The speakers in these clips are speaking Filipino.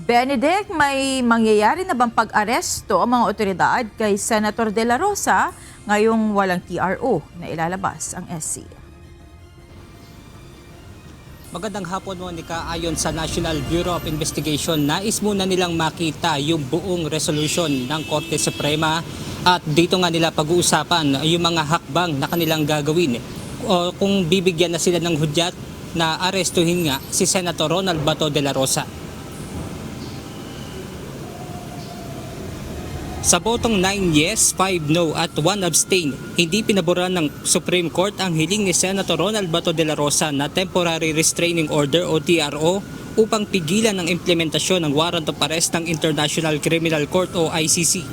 Benedict, may mangyayari na bang pag-aresto ang mga otoridad kay Senator De La Rosa ngayong walang TRO na ilalabas ang SC? Magandang hapon, Monica. Ayon sa National Bureau of Investigation, nais muna nilang makita yung buong resolution ng Korte Suprema at dito nga nila pag-uusapan yung mga hakbang na kanilang gagawin o kung bibigyan na sila ng hudyat na arestuhin nga si Senator Ronald Bato de la Rosa. Sa botong 9 yes, 5 no at 1 abstain, hindi pinaboran ng Supreme Court ang hiling ni Senator Ronald Bato de la Rosa na Temporary Restraining Order o TRO upang pigilan ang implementasyon ng warrant of arrest ng International Criminal Court o ICC.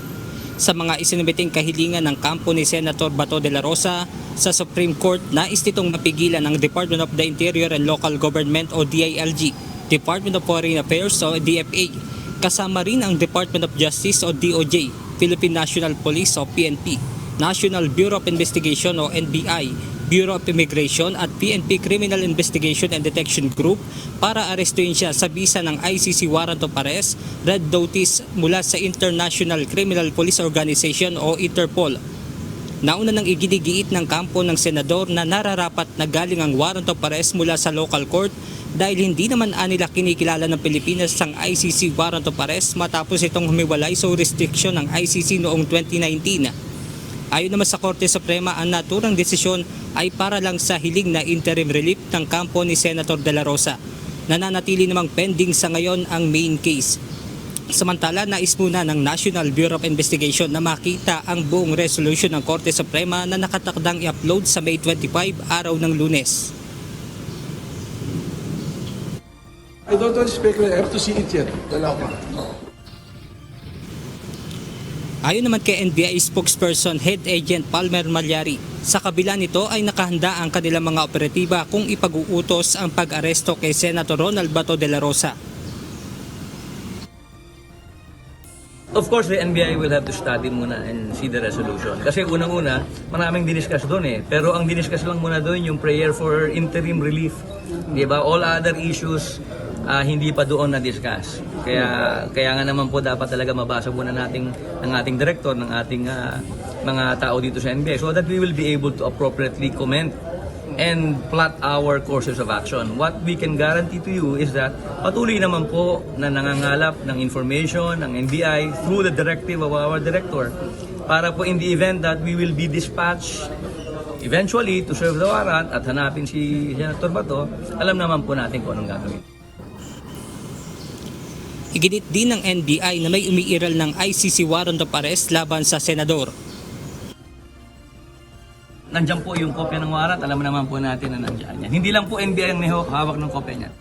Sa mga isinumiting kahilingan ng kampo ni Senator Bato de la Rosa sa Supreme Court, nais nitong mapigilan ng Department of the Interior and Local Government o DILG, Department of Foreign Affairs o DFA, kasama rin ang Department of Justice o DOJ, Philippine National Police o PNP, National Bureau of Investigation o NBI, Bureau of Immigration at PNP Criminal Investigation and Detection Group para arestuhin siya sa bisa ng ICC Warrant of Arrest, Red Notice mula sa International Criminal Police Organization o Interpol. Nauna nang iginigiit ng kampo ng senador na nararapat na galing ang warrant of arrest mula sa local court dahil hindi naman nila kinikilala ng Pilipinas ang ICC warrant of arrest matapos itong humiwalay sa jurisdiction ng ICC noong 2019. Ayon naman sa Korte Suprema, ang naturang desisyon ay para lang sa hiling na interim relief ng kampo ni Senator De La Rosa. Nananatili namang pending sa ngayon ang main case. Samantala, nais muna ng National Bureau of Investigation na makita ang buong resolution ng Korte Suprema na nakatakdang i-upload sa May 25, araw ng Lunes. I don't want to speculate. I have to see it yet. Ayon naman kay NBI spokesperson Head Agent Palmer Malyari, sa kabila nito ay nakahanda ang kanilang mga operatiba kung ipag-uutos ang pag-aresto kay Senator Ronald Bato de la Rosa. Of course, the NBI will have to study muna and see the resolution. Kasi unang-una, maraming diniscuss doon eh. Pero ang diniscuss lang muna doon yung prayer for interim relief. Diba? All other issues, hindi pa doon na-discuss. Kaya nga naman po dapat talaga mabasa muna natin ng ating director, ng ating mga tao dito sa NBI so that we will be able to appropriately comment and plot our courses of action. What we can guarantee to you is that patuloy naman po na nangangalap ng information ng NBI through the directive of our director para po in the event that we will be dispatched eventually to serve the warrant at hanapin si Senator Bato, alam naman po natin kung anong gagawin. Iginit din ng NBI na may umiiral ng ICC warrant of arrest laban sa senador. Nandiyan po yung kopya ng warrant, alam naman po natin na nandiyan yan. Hindi lang po NBI ang may hawak ng kopya niyan.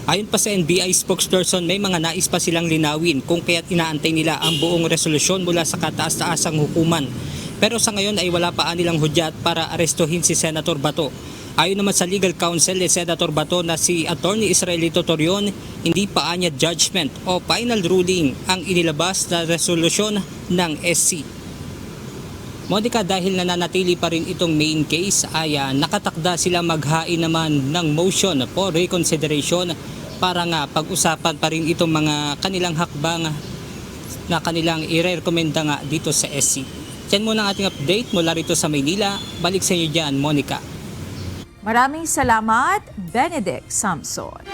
Ayon pa sa NBI spokesperson, may mga nais pa silang linawin kung kaya't inaantay nila ang buong resolusyon mula sa kataas-taasang hukuman. Pero sa ngayon ay wala pa nilang hudyat para arestuhin si Senator Bato. Ayon naman sa legal counsel ni Senator Bato na si Attorney Israelito Torion, hindi pa niya judgment o final ruling ang inilabas na resolusyon ng SC. Monica, dahil nananatili pa rin itong main case ay nakatakda sila maghain naman ng motion for reconsideration para nga pag-usapan pa rin itong mga kanilang hakbang na kanilang i-rekomenda nga dito sa SC. Yan muna ang ating update mula rito sa Maynila. Balik sa inyo dyan, Monica. Maraming salamat, Benedict Samson.